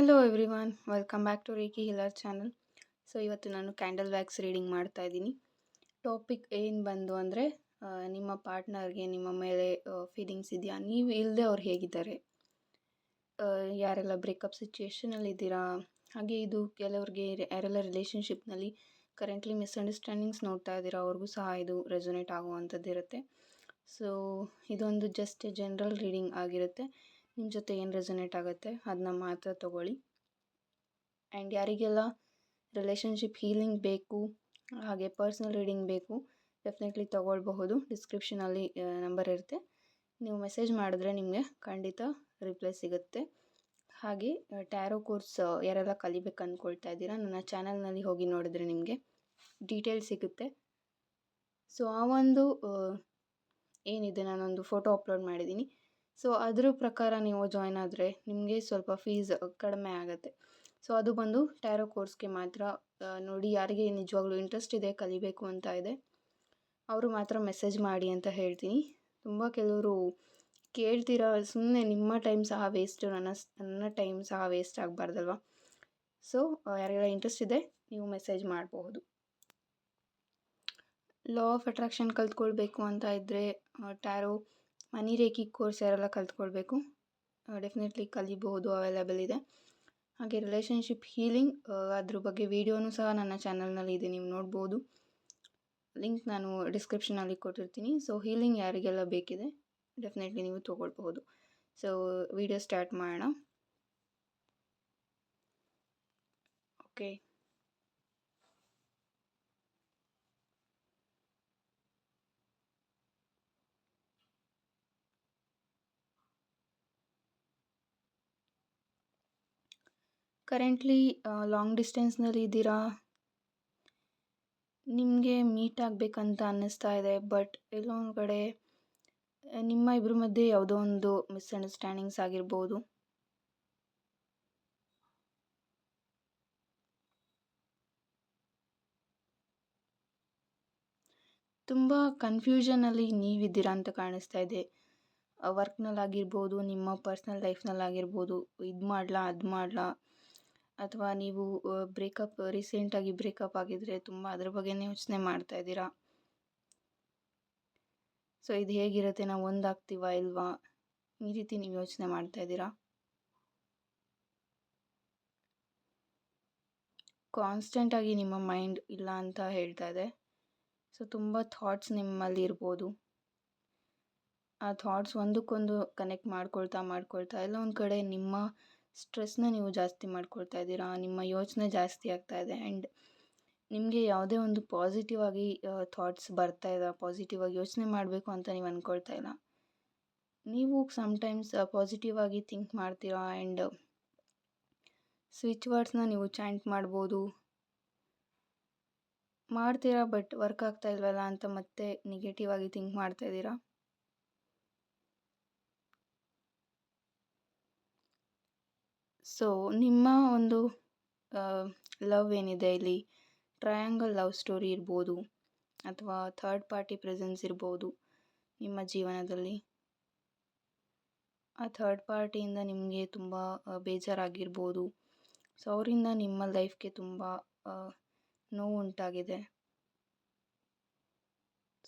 Hello everyone, welcome back to reiki healer channel. So ಇವತ್ತು ನಾನು candle wax reading ಮಾಡ್ತಾ ಇದ್ದೀನಿ. ಟಾಪಿಕ್ ಏನು ಬಂದು ಅಂದರೆ, ನಿಮ್ಮ ಪಾರ್ಟ್ನರ್ಗೆ ನಿಮ್ಮ ಮೇಲೆ ಫೀಲಿಂಗ್ಸ್ ಇದೆಯಾ, ನೀವು ಇಲ್ಲದೆ ಅವ್ರು ಹೇಗಿದ್ದಾರೆ, ಯಾರೆಲ್ಲ ಬ್ರೇಕಪ್ ಸಿಚುಯೇಷನಲ್ಲಿ ಇದ್ದೀರಾ, ಹಾಗೆ ಇದು ಕೆಲವ್ರಿಗೆ ಯಾರೆಲ್ಲ ರಿಲೇಷನ್ಶಿಪ್ನಲ್ಲಿ ಕರೆಂಟ್ಲಿ ಮಿಸ್ಅಂಡರ್ಸ್ಟ್ಯಾಂಡಿಂಗ್ಸ್ ನೋಡ್ತಾ ಇದ್ದೀರಾ ಅವ್ರಿಗೂ ಸಹ ಇದು ರೆಸೊನೇಟ್ ಆಗುವಂಥದ್ದು ಇರುತ್ತೆ. ಸೊ ಇದೊಂದು ಜಸ್ಟ್ ಜನರಲ್ ರೀಡಿಂಗ್ ಆಗಿರುತ್ತೆ. ನಿಮ್ಮ ಜೊತೆ ಏನು ರೆಸೊನೇಟ್ ಆಗುತ್ತೆ ಅದನ್ನ ಮಾತ್ರ ತಗೊಳ್ಳಿ. ಆ್ಯಂಡ್ ಯಾರಿಗೆಲ್ಲ ರಿಲೇಷನ್ಶಿಪ್ ಹೀಲಿಂಗ್ ಬೇಕು, ಹಾಗೆ ಪರ್ಸ್ನಲ್ ರೀಡಿಂಗ್ ಬೇಕು, ಡೆಫಿನೆಟ್ಲಿ ತೊಗೊಳ್ಬಹುದು. ಡಿಸ್ಕ್ರಿಪ್ಷನಲ್ಲಿ ನಂಬರ್ ಇರುತ್ತೆ, ನೀವು ಮೆಸೇಜ್ ಮಾಡಿದ್ರೆ ನಿಮಗೆ ಖಂಡಿತ ರಿಪ್ಲೈ ಸಿಗುತ್ತೆ. ಹಾಗೆ ಟ್ಯಾರೋ ಕೋರ್ಸ್ ಯಾರೆಲ್ಲ ಕಲಿಬೇಕು ಅಂದ್ಕೊಳ್ತಾ ಇದ್ದೀರಾ, ನನ್ನ ಚಾನಲ್ನಲ್ಲಿ ಹೋಗಿ ನೋಡಿದ್ರೆ ನಿಮಗೆ ಡೀಟೇಲ್ ಸಿಗುತ್ತೆ. ಸೊ ಆ ಒಂದು ಏನಿದೆ, ನಾನೊಂದು ಫೋಟೋ ಅಪ್ಲೋಡ್ ಮಾಡಿದ್ದೀನಿ. ಸೊ ಅದ್ರ ಪ್ರಕಾರ ನೀವು ಜಾಯ್ನ್ ಆದರೆ ನಿಮಗೆ ಸ್ವಲ್ಪ ಫೀಸ್ ಕಡಿಮೆ ಆಗುತ್ತೆ. ಸೊ ಅದು ಬಂದು ಟ್ಯಾರೋ ಕೋರ್ಸ್ಗೆ ಮಾತ್ರ. ನೋಡಿ, ಯಾರಿಗೆ ನಿಜವಾಗ್ಲೂ ಇಂಟ್ರೆಸ್ಟ್ ಇದೆ, ಕಲಿಬೇಕು ಅಂತ ಇದೆ, ಅವರು ಮಾತ್ರ ಮೆಸೇಜ್ ಮಾಡಿ ಅಂತ ಹೇಳ್ತೀನಿ. ತುಂಬ ಕೆಲವರು ಕೇಳ್ತೀರಾ, ಸುಮ್ಮನೆ ನಿಮ್ಮ ಟೈಮ್ ಸಹ ವೇಸ್ಟ್, ನನ್ನ ಟೈಮ್ ಸಹ ವೇಸ್ಟ್ ಆಗಬಾರ್ದಲ್ವ. ಸೊ ಯಾರಿಗೆಲ್ಲ ಇಂಟ್ರೆಸ್ಟ್ ಇದೆ ನೀವು ಮೆಸೇಜ್ ಮಾಡಬಹುದು. ಲಾ ಆಫ್ ಅಟ್ರಾಕ್ಷನ್ ಕಲ್ತ್ಕೊಳ್ಬೇಕು ಅಂತ ಇದ್ದರೆ ಟ್ಯಾರೋ ಮನಿ ರೇಖಿ ಕೋರ್ಸ್ ಯಾರೆಲ್ಲ ಕಲ್ತ್ಕೊಳ್ಬೇಕು ಡೆಫಿನೆಟ್ಲಿ ಕಲಿಬಹುದು, ಅವೈಲೇಬಲ್ ಇದೆ. ಹಾಗೆ ರಿಲೇಷನ್ಶಿಪ್ ಹೀಲಿಂಗ್ ಅದ್ರ ಬಗ್ಗೆ ವಿಡಿಯೋನೂ ಸಹ ನನ್ನ ಚಾನಲ್ನಲ್ಲಿ ಇದೆ, ನೀವು ನೋಡ್ಬೋದು. ಲಿಂಕ್ ನಾನು ಡಿಸ್ಕ್ರಿಪ್ಷನಲ್ಲಿ ಕೊಟ್ಟಿರ್ತೀನಿ. ಸೊ ಹೀಲಿಂಗ್ ಯಾರಿಗೆಲ್ಲ ಬೇಕಿದೆ ಡೆಫಿನೆಟ್ಲಿ ನೀವು ತೊಗೊಳ್ಬಹುದು. ಸೊ ವಿಡಿಯೋ ಸ್ಟಾರ್ಟ್ ಮಾಡೋಣ. ಓಕೆ, ಕರೆಂಟ್ಲಿ ಲಾಂಗ್ ಡಿಸ್ಟೆನ್ಸ್ನಲ್ಲಿ ಇದ್ದೀರಾ, ನಿಮಗೆ ಮೀಟ್ ಆಗಬೇಕಂತ ಅನ್ನಿಸ್ತಾ ಇದೆ, ಬಟ್ ಎಲ್ಲೋ ಒಂದು ಕಡೆ ನಿಮ್ಮ ಇಬ್ಬರ ಮಧ್ಯೆ ಯಾವುದೋ ಒಂದು ಮಿಸ್ಅಂಡರ್ಸ್ಟ್ಯಾಂಡಿಂಗ್ಸ್ ಆಗಿರ್ಬೋದು. ತುಂಬ ಕನ್ಫ್ಯೂಷನಲ್ಲಿ ನೀವಿದ್ದೀರಾ ಅಂತ ಕಾಣಿಸ್ತಾ ಇದೆ. ವರ್ಕ್ನಲ್ಲಾಗಿರ್ಬೋದು, ನಿಮ್ಮ ಪರ್ಸ್ನಲ್ ಲೈಫ್ನಲ್ಲಾಗಿರ್ಬೋದು, ಇದು ಮಾಡಲಾ ಅದು ಮಾಡಲಾ, ಅಥವಾ ನೀವು ರೀಸೆಂಟಾಗಿ ಬ್ರೇಕಪ್ ಆಗಿದ್ದರೆ ತುಂಬ ಅದ್ರ ಬಗ್ಗೆನೇ ಯೋಚನೆ ಮಾಡ್ತಾ ಇದ್ದೀರಾ. ಸೊ ಇದು ಹೇಗಿರುತ್ತೆ, ನಾವು ಒಂದಾಗ್ತೀವಾ ಇಲ್ವಾ, ಈ ರೀತಿ ನೀವು ಯೋಚನೆ ಮಾಡ್ತಾ ಇದ್ದೀರಾ. ಕಾನ್ಸ್ಟೆಂಟಾಗಿ ನಿಮ್ಮ ಮೈಂಡ್ ಇಲ್ಲ ಅಂತ ಹೇಳ್ತಾ ಇದೆ. ಸೊ ತುಂಬ ಥಾಟ್ಸ್ ನಿಮ್ಮಲ್ಲಿ ಇರ್ಬೋದು. ಆ ಥಾಟ್ಸ್ ಒಂದಕ್ಕೊಂದು ಕನೆಕ್ಟ್ ಮಾಡ್ಕೊಳ್ತಾ ಎಲ್ಲ ಒಂದು ಕಡೆ ನಿಮ್ಮ ಸ್ಟ್ರೆಸ್ನ ನೀವು ಜಾಸ್ತಿ ಮಾಡ್ಕೊಳ್ತಾ ಇದ್ದೀರಾ, ನಿಮ್ಮ ಯೋಚನೆ ಜಾಸ್ತಿ ಆಗ್ತಾ ಇದೆ. ಆ್ಯಂಡ್ ನಿಮಗೆ ಯಾವುದೇ ಒಂದು ಪಾಸಿಟಿವ್ ಆಗಿ ಥಾಟ್ಸ್ ಬರ್ತಾ ಇಲ್ಲ, ಪಾಸಿಟಿವ್ ಆಗಿ ಯೋಚನೆ ಮಾಡಬೇಕು ಅಂತ ನೀವು ಅಂದ್ಕೊಳ್ತಾ ಇಲ್ಲ. ನೀವು ಸಮ್ಟೈಮ್ಸ್ ಪಾಸಿಟಿವ್ ಆಗಿ ಥಿಂಕ್ ಮಾಡ್ತೀರಾ ಆ್ಯಂಡ್ ಸ್ವಿಚ್ ವರ್ಡ್ಸ್ನ ನೀವು ಚಾಂಟ್ ಮಾಡ್ತೀರಾ, ಬಟ್ ವರ್ಕ್ ಆಗ್ತಾ ಇಲ್ವಲ್ಲ ಅಂತ ಮತ್ತೆ ನೆಗೆಟಿವ್ ಆಗಿ ಥಿಂಕ್ ಮಾಡ್ತಾ ಇದ್ದೀರಾ. ಸೊ ನಿಮ್ಮ ಒಂದು ಲವ್ ಏನಿದೆ, ಇಲ್ಲಿ ಟ್ರಯಾಂಗಲ್ ಲವ್ ಸ್ಟೋರಿ ಇರ್ಬೋದು, ಅಥವಾ ಥರ್ಡ್ ಪಾರ್ಟಿ ಪ್ರೆಸೆನ್ಸ್ ಇರ್ಬೋದು ನಿಮ್ಮ ಜೀವನದಲ್ಲಿ. ಆ ಥರ್ಡ್ ಪಾರ್ಟಿಯಿಂದ ನಿಮಗೆ ತುಂಬ ಬೇಜಾರಾಗಿರ್ಬೋದು. ಸೊ ಅವರಿಂದ ನಿಮ್ಮ ಲೈಫ್ಗೆ ತುಂಬ ನೋವು ಉಂಟಾಗಿದೆ.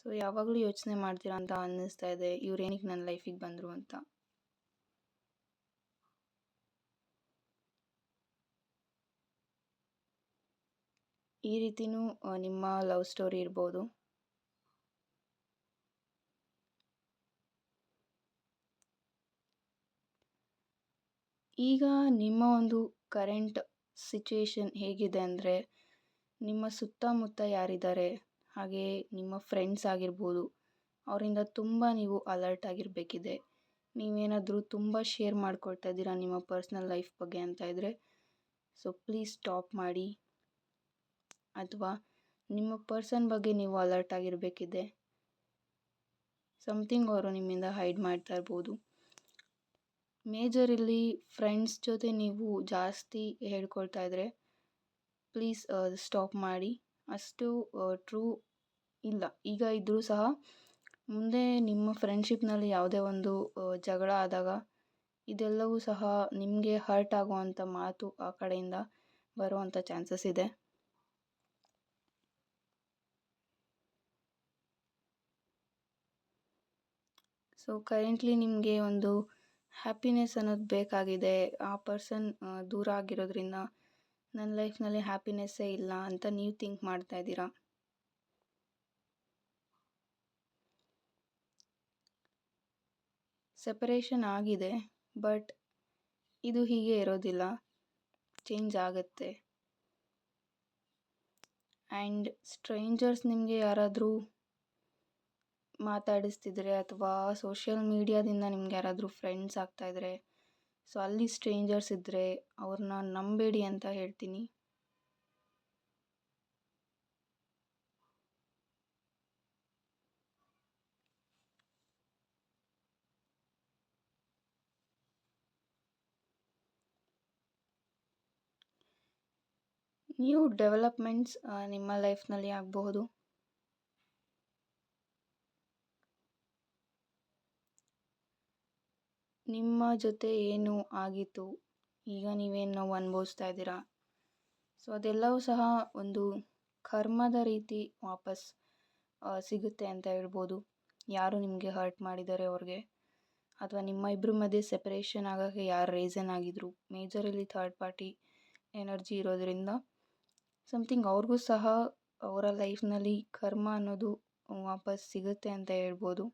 ಸೊ ಯಾವಾಗಲೂ ಯೋಚನೆ ಮಾಡ್ತೀರಾ ಅಂತ ಅನ್ನಿಸ್ತಾ ಇದೆ, ಇವ್ರೇನಿಗೆ ನನ್ನ ಲೈಫಿಗೆ ಬಂದರು ಅಂತ. ಈ ರೀತಿಯೂ ನಿಮ್ಮ ಲವ್ ಸ್ಟೋರಿ ಇರ್ಬೋದು. ಈಗ ನಿಮ್ಮ ಒಂದು ಕರೆಂಟ್ ಸಿಚುಯೇಷನ್ ಹೇಗಿದೆ ಅಂದರೆ, ನಿಮ್ಮ ಸುತ್ತಮುತ್ತ ಯಾರಿದ್ದಾರೆ, ಹಾಗೆ ನಿಮ್ಮ ಫ್ರೆಂಡ್ಸ್ ಆಗಿರ್ಬೋದು, ಅವರಿಂದ ತುಂಬ ನೀವು ಅಲರ್ಟ್ ಆಗಿರಬೇಕಿದೆ. ನೀವೇನಾದರೂ ತುಂಬ ಶೇರ್ ಮಾಡ್ಕೊಳ್ತಾ ಇದ್ದೀರಾ ನಿಮ್ಮ ಪರ್ಸ್ನಲ್ ಲೈಫ್ ಬಗ್ಗೆ ಅಂತ ಇದ್ದರೆ, ಸೊ ಪ್ಲೀಸ್ ಸ್ಟಾಪ್ ಮಾಡಿ. ಅಥವಾ ನಿಮ್ಮ ಪರ್ಸನ್ ಬಗ್ಗೆ ನೀವು ಅಲರ್ಟ್ ಆಗಿರಬೇಕಿದೆ. ಸಮಥಿಂಗ್ ಅವರು ನಿಮ್ಮಿಂದ ಹೈಡ್ ಮಾಡ್ತಾ ಇರ್ಬೋದು. ಮೇಜರ್ ಇಲ್ಲಿ ಫ್ರೆಂಡ್ಸ್ ಜೊತೆ ನೀವು ಜಾಸ್ತಿ ಹೇಳ್ಕೊಳ್ತಾ ಇದ್ದರೆ ಪ್ಲೀಸ್ ಸ್ಟಾಪ್ ಮಾಡಿ. ಅಷ್ಟು ಟ್ರೂ ಇಲ್ಲ. ಈಗ ಇದ್ದರೂ ಸಹ ಮುಂದೆ ನಿಮ್ಮ ಫ್ರೆಂಡ್ಶಿಪ್ನಲ್ಲಿ ಯಾವುದೇ ಒಂದು ಜಗಳ ಆದಾಗ ಇದೆಲ್ಲವೂ ಸಹ ನಿಮಗೆ ಹರ್ಟ್ ಆಗುವಂಥ ಮಾತು ಆ ಕಡೆಯಿಂದ ಬರುವಂಥ ಚಾನ್ಸಸ್ ಇದೆ. ಸೊ ಕರೆಂಟ್ಲಿ ನಿಮಗೆ ಒಂದು ಹ್ಯಾಪಿನೆಸ್ ಅನ್ನೋದು ಬೇಕಾಗಿದೆ. ಆ ಪರ್ಸನ್ ದೂರ ಆಗಿರೋದ್ರಿಂದ ನನ್ನ ಲೈಫ್ನಲ್ಲಿ ಹ್ಯಾಪಿನೆಸ್ಸೇ ಇಲ್ಲ ಅಂತ ನೀವು ಥಿಂಕ್ ಮಾಡ್ತಾ ಇದ್ದೀರಾ. ಸೆಪರೇಷನ್ ಆಗಿದೆ, ಬಟ್ ಇದು ಹೀಗೆ ಇರೋದಿಲ್ಲ, ಚೇಂಜ್ ಆಗುತ್ತೆ. ಆ್ಯಂಡ್ ಸ್ಟ್ರೇಂಜರ್ಸ್ ನಿಮಗೆ ಯಾರಾದರೂ ಮಾತಾಡಿಸ್ತಿದ್ರೆ ಅಥವಾ ಸೋಷಿಯಲ್ ಮೀಡಿಯಾದಿಂದ ನಿಮ್ಗೆ ಯಾರಾದರೂ ಫ್ರೆಂಡ್ಸ್ ಆಗ್ತಾಯಿದ್ರೆ, ಸೊ ಅಲ್ಲಿ ಸ್ಟ್ರೇಂಜರ್ಸ್ ಇದ್ದರೆ ಅವ್ರನ್ನ ನಂಬೇಡಿ ಅಂತ ಹೇಳ್ತೀನಿ. ನ್ಯೂ ಡೆವಲಪ್ಮೆಂಟ್ಸ್ ನಿಮ್ಮ ಲೈಫ್ನಲ್ಲಿ ಆಗಬಹುದು. ನಿಮ್ಮ ಜೊತೆ ಏನು ಆಗಿತ್ತು, ಈಗ ನೀವೇನು ನೋವು ಅನುಭವಿಸ್ತಾ ಇದ್ದೀರಾ, ಸೊ ಅದೆಲ್ಲವೂ ಸಹ ಒಂದು ಕರ್ಮದ ರೀತಿ ವಾಪಸ್ ಸಿಗುತ್ತೆ ಅಂತ ಹೇಳ್ಬೋದು. ಯಾರು ನಿಮಗೆ ಹರ್ಟ್ ಮಾಡಿದ್ದಾರೆ ಅವ್ರಿಗೆ, ಅಥವಾ ನಿಮ್ಮ ಇಬ್ಬರ ಮಧ್ಯೆ ಸೆಪರೇಷನ್ ಆಗೋಕ್ಕೆ ಯಾರು ರೀಸನ್ ಆಗಿದ್ರು, ಮೇಜರಲ್ಲಿ ಥರ್ಡ್ ಪಾರ್ಟಿ ಎನರ್ಜಿ ಇರೋದ್ರಿಂದ ಸಮಥಿಂಗ್ ಅವ್ರಿಗೂ ಸಹ ಅವರ ಲೈಫ್ನಲ್ಲಿ ಕರ್ಮ ಅನ್ನೋದು ವಾಪಸ್ ಸಿಗುತ್ತೆ ಅಂತ ಹೇಳ್ಬೋದು.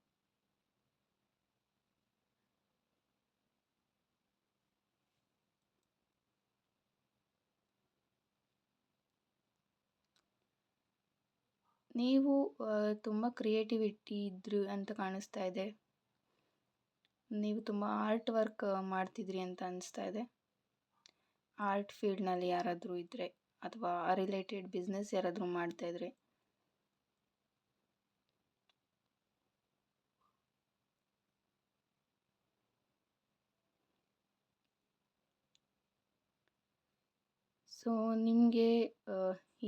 ನೀವು ತುಂಬ ಕ್ರಿಯೇಟಿವಿಟಿ ಇದ್ರಿ ಅಂತ ಕಾಣಿಸ್ತಾ ಇದೆ. ನೀವು ತುಂಬ ಆರ್ಟ್ ವರ್ಕ್ ಮಾಡ್ತಿದ್ರಿ ಅಂತ ಅನಿಸ್ತಾ ಇದೆ. ಆರ್ಟ್ ಫೀಲ್ಡ್ನಲ್ಲಿ ಯಾರಾದರೂ ಇದ್ದರೆ ಅಥವಾ ರಿಲೇಟೆಡ್ ಬಿಸ್ನೆಸ್ ಯಾರಾದರೂ ಮಾಡ್ತಾಯಿದ್ರೆ, ಸೊ ನಿಮಗೆ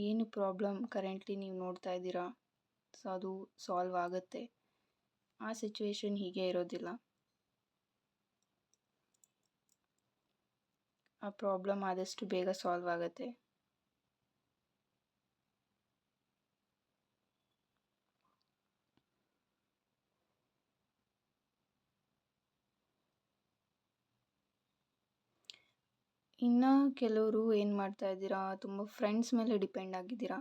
ಏನು ಪ್ರಾಬ್ಲಮ್ ಕರೆಂಟ್ಲಿ ನೀವು ನೋಡ್ತಾ ಇದ್ದೀರಾ, ಸೊ ಅದು ಸಾಲ್ವ್ ಆಗುತ್ತೆ. ಆ ಸಿಚುವೇಶನ್ ಹೀಗೆ ಇರೋದಿಲ್ಲ. ಆ ಪ್ರಾಬ್ಲಮ್ ಆದಷ್ಟು ಬೇಗ ಸಾಲ್ವ್ ಆಗುತ್ತೆ. ಇನ್ನು ಕೆಲವರು ಏನು ಮಾಡ್ತಾ ಇದ್ದೀರಾ, ತುಂಬ ಫ್ರೆಂಡ್ಸ್ ಮೇಲೆ ಡಿಪೆಂಡ್ ಆಗಿದ್ದೀರಾ.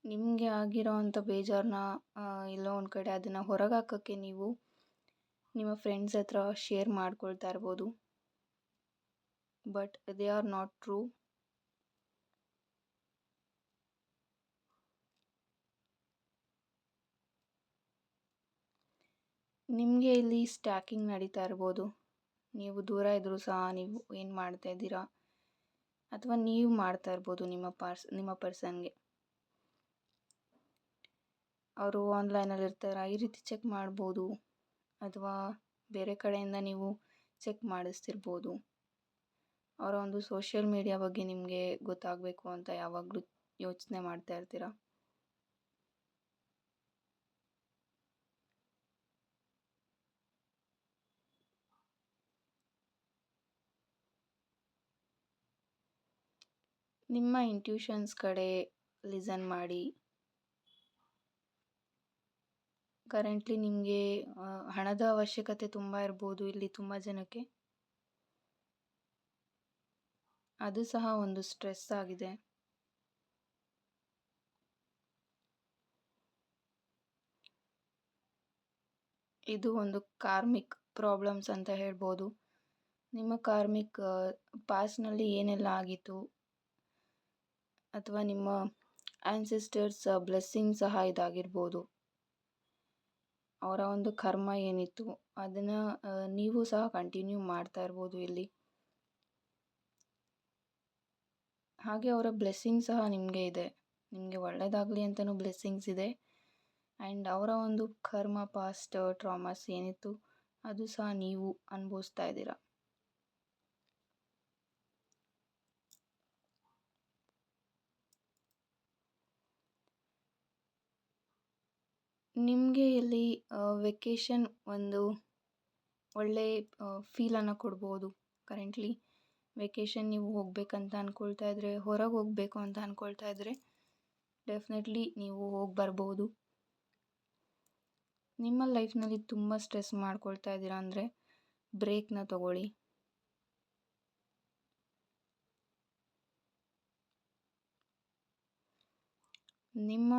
ನಿಮಗೆ ಆಗಿರೋ ಅಂಥ ಬೇಜಾರನ್ನ ಎಲ್ಲೋ ಒಂದು ಕಡೆ ಅದನ್ನು ಹೊರಗೆ ಹಾಕೋಕ್ಕೆ ನೀವು ನಿಮ್ಮ ಫ್ರೆಂಡ್ಸ್ ಹತ್ರ ಶೇರ್ ಮಾಡ್ಕೊಳ್ತಾ ಇರ್ಬೋದು, but they are not true. ನಿಮಗೆ ಇಲ್ಲಿ ಸ್ಟ್ಯಾಕಿಂಗ್ ನಡೀತಾ ಇರ್ಬೋದು. ನೀವು ದೂರ ಇದ್ದರೂ ಸಹ ನೀವು ಏನು ಮಾಡ್ತಾ ಇದ್ದೀರಾ, ಅಥವಾ ನೀವು ಮಾಡ್ತಾ ಇರ್ಬೋದು ನಿಮ್ಮ ಪರ್ಸನ್ಗೆ. ಅವರು ಆನ್ಲೈನಲ್ಲಿ ಇರ್ತಾರಾ, ಈ ರೀತಿ ಚೆಕ್ ಮಾಡ್ಬೋದು, ಅಥವಾ ಬೇರೆ ಕಡೆಯಿಂದ ನೀವು ಚೆಕ್ ಮಾಡಿಸ್ತಿರ್ಬೋದು. ಅವರ ಒಂದು ಸೋಷಿಯಲ್ ಮೀಡಿಯಾ ಬಗ್ಗೆ ನಿಮಗೆ ಗೊತ್ತಾಗಬೇಕು ಅಂತ ಯಾವಾಗಲೂ ಯೋಚನೆ ಮಾಡ್ತಾ ಇರ್ತೀರಾ. ನಿಮ್ಮ ಇಂಟ್ಯೂಷನ್ಸ್ ಕಡೆ ಲಿಸನ್ ಮಾಡಿ. ಕರೆಂಟ್ಲಿ ನಿಮಗೆ ಹಣದ ಅವಶ್ಯಕತೆ ತುಂಬ ಇರ್ಬೋದು ಇಲ್ಲಿ ತುಂಬ ಜನಕ್ಕೆ. ಅದು ಸಹ ಒಂದು ಸ್ಟ್ರೆಸ್ ಆಗಿದೆ. ಇದು ಒಂದು ಕಾರ್ಮಿಕ್ ಪ್ರಾಬ್ಲಮ್ಸ್ ಅಂತ ಹೇಳ್ಬೋದು. ನಿಮ್ಮ ಕಾರ್ಮಿಕ್ ಪಾಸ್ಟ್ನಲ್ಲಿ ಏನೆಲ್ಲ ಆಗಿತ್ತು, ಅಥವಾ ನಿಮ್ಮ ಆ್ಯನ್ಸೆಸ್ಟರ್ಸ್ ಬ್ಲೆಸ್ಸಿಂಗ್ ಸಹ ಇದಾಗಿರ್ಬೋದು. ಅವರ ಒಂದು ಕರ್ಮ ಏನಿತ್ತು ಅದನ್ನು ನೀವು ಸಹ ಕಂಟಿನ್ಯೂ ಮಾಡ್ತಾ ಇರ್ಬೋದು ಇಲ್ಲಿ. ಹಾಗೆ ಅವರ ಬ್ಲೆಸ್ಸಿಂಗ್ ಸಹ ನಿಮಗೆ ಇದೆ, ನಿಮಗೆ ಒಳ್ಳೆಯದಾಗಲಿ ಅಂತಲೂ ಬ್ಲೆಸ್ಸಿಂಗ್ಸ್ ಇದೆ. ಆ್ಯಂಡ್ ಅವರ ಒಂದು ಕರ್ಮ ಪಾಸ್ಟ್ ಟ್ರಾಮಾಸ್ ಏನಿತ್ತು ಅದು ಸಹ ನೀವು ಅನುಭವಿಸ್ತಾ ಇದ್ದೀರಾ. ನಿಮಗೆ ಇಲ್ಲಿ ವೆಕೇಷನ್ ಒಂದು ಒಳ್ಳೆ ಫೀಲನ್ನು ಕೊಡ್ಬೋದು. ಕರೆಂಟ್ಲಿ ವೆಕೇಷನ್ ನೀವು ಹೋಗಬೇಕಂತ ಅಂದ್ಕೊಳ್ತಾ ಇದ್ದರೆ, ಹೊರಗೆ ಹೋಗಬೇಕು ಅಂತ ಅಂದ್ಕೊಳ್ತಾ ಇದ್ದರೆ ಡೆಫಿನೆಟ್ಲಿ ನೀವು ಹೋಗಿ ಬರ್ಬೋದು. ನಿಮ್ಮ ಲೈಫ್ನಲ್ಲಿ ತುಂಬ ಸ್ಟ್ರೆಸ್ ಮಾಡ್ಕೊಳ್ತಾ ಇದ್ದೀರಾ ಅಂದರೆ ಬ್ರೇಕ್ನ ತಗೊಳ್ಳಿ. ನಿಮ್ಮ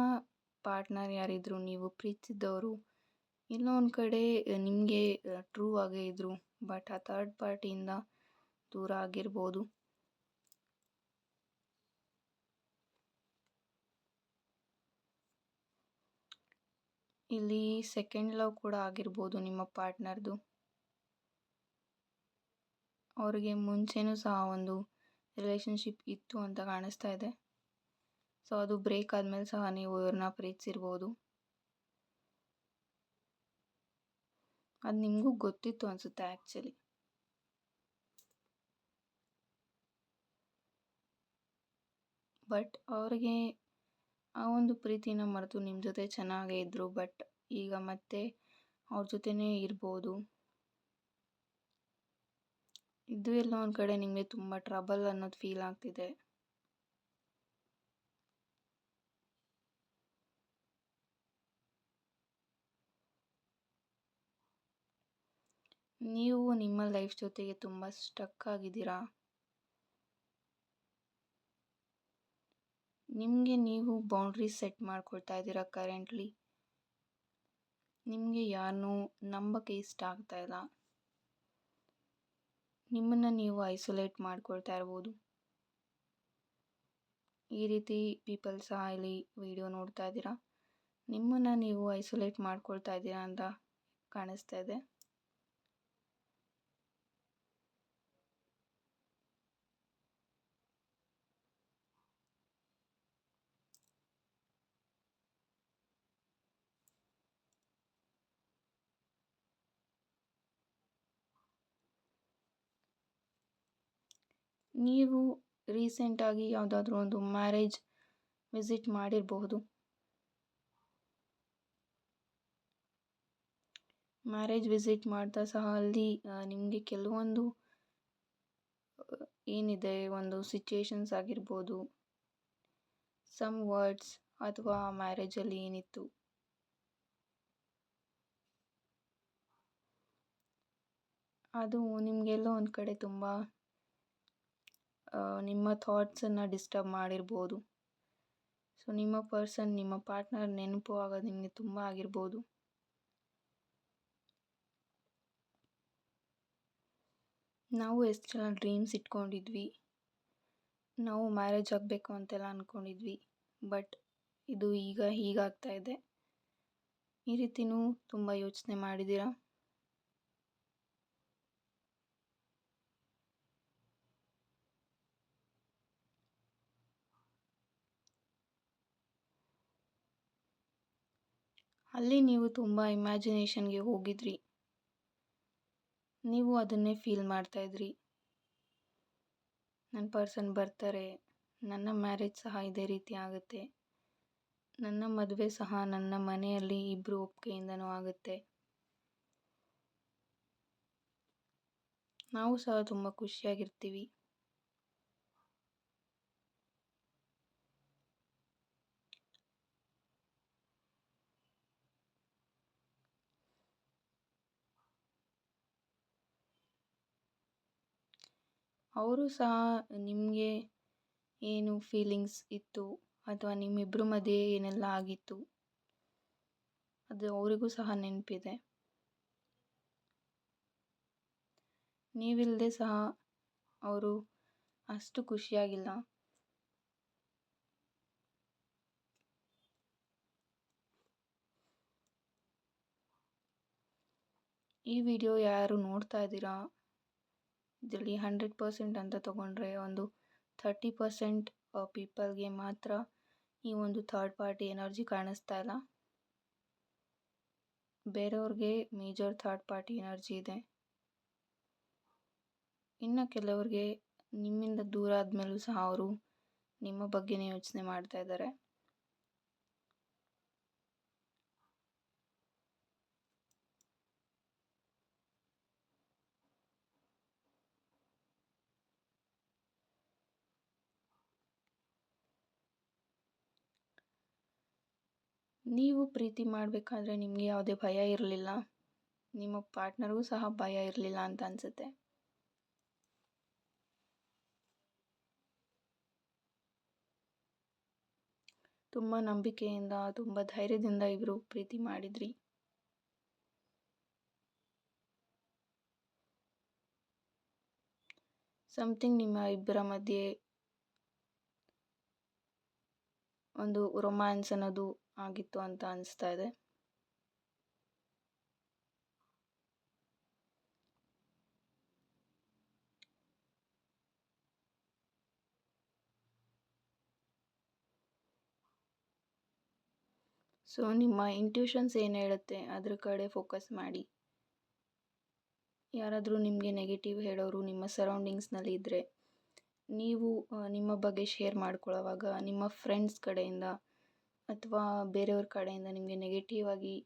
ಪಾರ್ಟ್ನರ್ ಯಾರಿದ್ರು, ನೀವು ಪ್ರೀತಿಸಿದವರು ಎಲ್ಲೋ ಒಂದು ಕಡೆ ನಿಮಗೆ ಟ್ರೂ ಆಗೇ ಇದ್ದರು, ಬಟ್ ಆ ಥರ್ಡ್ ಪಾರ್ಟಿಯಿಂದ ದೂರ ಆಗಿರ್ಬೋದು. ಇಲ್ಲಿ ಸೆಕೆಂಡ್ ಲವ್ ಕೂಡ ಆಗಿರ್ಬೋದು ನಿಮ್ಮ ಪಾರ್ಟ್ನರ್ದು. ಅವರಿಗೆ ಮುಂಚೆನೂ ಸಹ ಒಂದು ರಿಲೇಷನ್ಶಿಪ್ ಇತ್ತು ಅಂತ ಕಾಣಿಸ್ತಾ ಇದೆ. ಸೊ ಅದು ಬ್ರೇಕ್ ಆದಮೇಲೆ ಸಹ ನೀವು ಇವ್ರನ್ನ ಪ್ರೀತಿಸಿರ್ಬೋದು. ಅದು ನಿಮಗೂ ಗೊತ್ತಿತ್ತು ಅನಿಸುತ್ತೆ ಆ್ಯಕ್ಚುಲಿ. ಬಟ್ ಅವ್ರಿಗೆ ಆ ಒಂದು ಪ್ರೀತಿನ ಮರೆತು ನಿಮ್ಮ ಜೊತೆ ಚೆನ್ನಾಗೇ ಇದ್ದರು. ಬಟ್ ಈಗ ಮತ್ತೆ ಅವ್ರ ಜೊತೆನೇ ಇರ್ಬೋದು. ಇದು ಎಲ್ಲ ಒಂದು ಕಡೆ ನಿಮಗೆ ತುಂಬ ಟ್ರಬಲ್ ಅನ್ನೋದು ಫೀಲ್ ಆಗ್ತಿದೆ. ನೀವು ನಿಮ್ಮ ಲೈಫ್ ಜೊತೆಗೆ ತುಂಬ ಸ್ಟಕ್ ಆಗಿದ್ದೀರಾ. ನಿಮಗೆ ನೀವು ಬೌಂಡ್ರೀಸ್ ಸೆಟ್ ಮಾಡ್ಕೊಳ್ತಾ ಇದ್ದೀರಾ ಕರೆಂಟ್ಲಿ. ನಿಮಗೆ ಯಾರನ್ನೂ ನಂಬಕ್ಕೆ ಇಷ್ಟ ಆಗ್ತಾ ಇಲ್ಲ. ನಿಮ್ಮನ್ನು ನೀವು ಐಸೋಲೇಟ್ ಮಾಡ್ಕೊಳ್ತಾ ಇರ್ಬೋದು. ಈ ರೀತಿ ಪೀಪಲ್ ಸಹ ಇಲ್ಲಿ ವಿಡಿಯೋ ನೋಡ್ತಾ ಇದ್ದೀರಾ. ನಿಮ್ಮನ್ನು ನೀವು ಐಸೋಲೇಟ್ ಮಾಡ್ಕೊಳ್ತಾ ಇದ್ದೀರಾ ಅಂತ ಕಾಣಿಸ್ತಾ ಇದೆ. ನೀವು ರೀಸೆಂಟಾಗಿ ಯಾವುದಾದ್ರೂ ಒಂದು ಮ್ಯಾರೇಜ್ ವಿಸಿಟ್ ಮಾಡಿರಬಹುದು. ಮ್ಯಾರೇಜ್ ವಿಸಿಟ್ ಮಾಡ್ತಾ ಸಹ ಅಲ್ಲಿ ನಿಮಗೆ ಕೆಲವೊಂದು ಏನಿದೆ ಒಂದು ಸಿಚುಯೇಷನ್ಸ್ ಆಗಿರ್ಬೋದು, ಸಮ್ ವರ್ಡ್ಸ್ ಅಥವಾ ಮ್ಯಾರೇಜಲ್ಲಿ ಏನಿತ್ತು ಅದು ನಿಮಗೆಲ್ಲೋ ಒಂದು ಕಡೆ ತುಂಬ ನಿಮ್ಮ ಥಾಟ್ಸನ್ನು ಡಿಸ್ಟರ್ಬ್ ಮಾಡಿರ್ಬೋದು. ಸೊ ನಿಮ್ಮ ಪರ್ಸನ್, ನಿಮ್ಮ ಪಾರ್ಟ್ನರ್ ನೆನಪು ಆಗೋದು ನಿಮಗೆ ತುಂಬ ಆಗಿರ್ಬೋದು. ನಾವು ಎಷ್ಟು ಜನ ಡ್ರೀಮ್ಸ್ ಇಟ್ಕೊಂಡಿದ್ವಿ, ನಾವು ಮ್ಯಾರೇಜ್ ಆಗಬೇಕು ಅಂತೆಲ್ಲ ಅಂದ್ಕೊಂಡಿದ್ವಿ. ಬಟ್ ಇದು ಈಗ ಹೀಗಾಗ್ತಾ ಇದೆ. ಈ ರೀತಿನೂ ತುಂಬ ಯೋಚನೆ ಮಾಡಿದ್ದೀರಾ. ಅಲ್ಲಿ ನೀವು ತುಂಬ ಇಮ್ಯಾಜಿನೇಷನ್ಗೆ ಹೋಗಿದ್ರಿ. ನೀವು ಅದನ್ನೇ ಫೀಲ್ ಮಾಡ್ತಾಯಿದ್ರಿ. ನನ್ನ ಪರ್ಸನ್ ಬರ್ತಾರೆ, ನನ್ನ ಮ್ಯಾರೇಜ್ ಸಹ ಇದೇ ರೀತಿ ಆಗುತ್ತೆ, ನನ್ನ ಮದುವೆ ಸಹ ನನ್ನ ಮನೆಯಲ್ಲಿ ಇಬ್ಬರು ಒಪ್ಪಿಗೆಯಿಂದನೂ ಆಗುತ್ತೆ, ನಾವು ಸಹ ತುಂಬ ಖುಷಿಯಾಗಿರ್ತೀವಿ. ಅವರು ಸಹ ನಿಮಗೆ ಏನು ಫೀಲಿಂಗ್ಸ್ ಇತ್ತು ಅಥವಾ ನಿಮ್ಮಿಬ್ಬರ ಮಧ್ಯೆ ಏನೆಲ್ಲ ಆಗಿತ್ತು ಅದು ಅವರಿಗೂ ಸಹ ನೆನಪಿದೆ. ನೀವಿಲ್ಲದೆ ಸಹ ಅವರು ಅಷ್ಟು ಖುಷಿಯಾಗಿಲ್ಲ. ಈ ವಿಡಿಯೋ ಯಾರು ನೋಡ್ತಾ ಇದ್ದೀರಾ, ಇದರಲ್ಲಿ 100% ಅಂತ ತಗೊಂಡ್ರೆ ಒಂದು 30% ಪೀಪಲ್ಗೆ ಮಾತ್ರ ಈ ಒಂದು ಥರ್ಡ್ ಪಾರ್ಟಿ ಎನರ್ಜಿ ಕಾಣಿಸ್ತಾ ಇಲ್ಲ. ಬೇರೆಯವ್ರಿಗೆ ಮೇಜರ್ ಥರ್ಡ್ ಪಾರ್ಟಿ ಎನರ್ಜಿ ಇದೆ. ಇನ್ನು ಕೆಲವ್ರಿಗೆ ನಿಮ್ಮಿಂದ ದೂರ ಆದಮೇಲೂ ಸಹ ಅವರು ನಿಮ್ಮ ಬಗ್ಗೆನೇ ಯೋಚನೆ ಮಾಡ್ತಾ ಇದ್ದಾರೆ. ನೀವು ಪ್ರೀತಿ ಮಾಡಬೇಕಾದ್ರೆ ನಿಮಗೆ ಯಾವುದೇ ಭಯ ಇರಲಿಲ್ಲ, ನಿಮ್ಮ ಪಾರ್ಟ್ನರ್ಗೂ ಸಹ ಭಯ ಇರಲಿಲ್ಲ ಅಂತ ಅನಿಸುತ್ತೆ. ತುಂಬ ನಂಬಿಕೆಯಿಂದ, ತುಂಬ ಧೈರ್ಯದಿಂದ ಇಬ್ಬರು ಪ್ರೀತಿ ಮಾಡಿದ್ರಿ. ಸಮಥಿಂಗ್ ನಿಮ್ಮ ಇಬ್ಬರ ಮಧ್ಯೆ ಒಂದು ರೊಮ್ಯಾನ್ಸ್ ಅನ್ನೋದು ಆಗಿತ್ತು ಅಂತ ಅನಿಸ್ತಾ ಇದೆ. ಸೊ ನಿಮ್ಮ ಇಂಟ್ಯೂಷನ್ಸ್ ಏನು ಹೇಳುತ್ತೆ ಅದ್ರ ಕಡೆ ಫೋಕಸ್ ಮಾಡಿ. ಯಾರಾದರೂ ನಿಮಗೆ ನೆಗೆಟಿವ್ ಹೇಳೋರು ನಿಮ್ಮ ಸರೌಂಡಿಂಗ್ಸ್ನಲ್ಲಿ ಇದ್ದರೆ, ನೀವು ನಿಮ್ಮ ಬಗ್ಗೆ ಶೇರ್ ಮಾಡ್ಕೊಳ್ಳೋವಾಗ ನಿಮ್ಮ ಫ್ರೆಂಡ್ಸ್ ಕಡೆಯಿಂದ ಅಥವಾ ಬೇರೆಯವ್ರ ಕಡೆಯಿಂದ ನಿಮಗೆ ನೆಗೆಟಿವ್ ಆಗಿ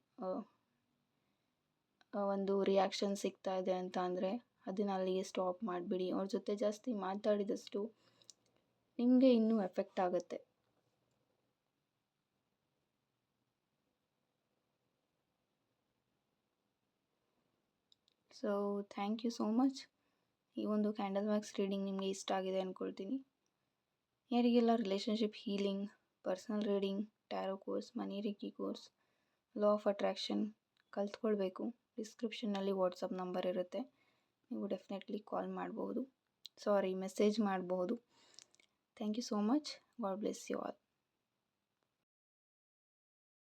ಒಂದು ರಿಯಾಕ್ಷನ್ ಸಿಗ್ತಾ ಇದೆ ಅಂತ ಅಂದರೆ ಅದನ್ನು ಅಲ್ಲಿಗೆ ಸ್ಟಾಪ್ ಮಾಡಿಬಿಡಿ. ಅವ್ರ ಜೊತೆ ಜಾಸ್ತಿ ಮಾತಾಡಿದಷ್ಟು ನಿಮಗೆ ಇನ್ನೂ ಎಫೆಕ್ಟ್ ಆಗುತ್ತೆ. So thank you so much. ಈ ಒಂದು ಕ್ಯಾಂಡಲ್ ವ್ಯಾಕ್ಸ್ ರೀಡಿಂಗ್ ನಿಮಗೆ ಇಷ್ಟ ಆಗಿದೆ ಅಂದ್ಕೊಳ್ತೀನಿ. ಯಾರಿಗೆಲ್ಲ relationship healing, personal reading, tarot course, money reiki course, law of attraction ಕಲ್ತ್ಕೊಳ್ಬೇಕು, ಡಿಸ್ಕ್ರಿಪ್ಷನ್ನಲ್ಲಿ ವಾಟ್ಸಪ್ ನಂಬರ್ ಇರುತ್ತೆ, ನೀವು ಡೆಫಿನೆಟ್ಲಿ ಕಾಲ್ ಮಾಡ್ಬೋದು, ಮೆಸೇಜ್ ಮಾಡ್ಬೋದು. Thank you so much. God bless you all.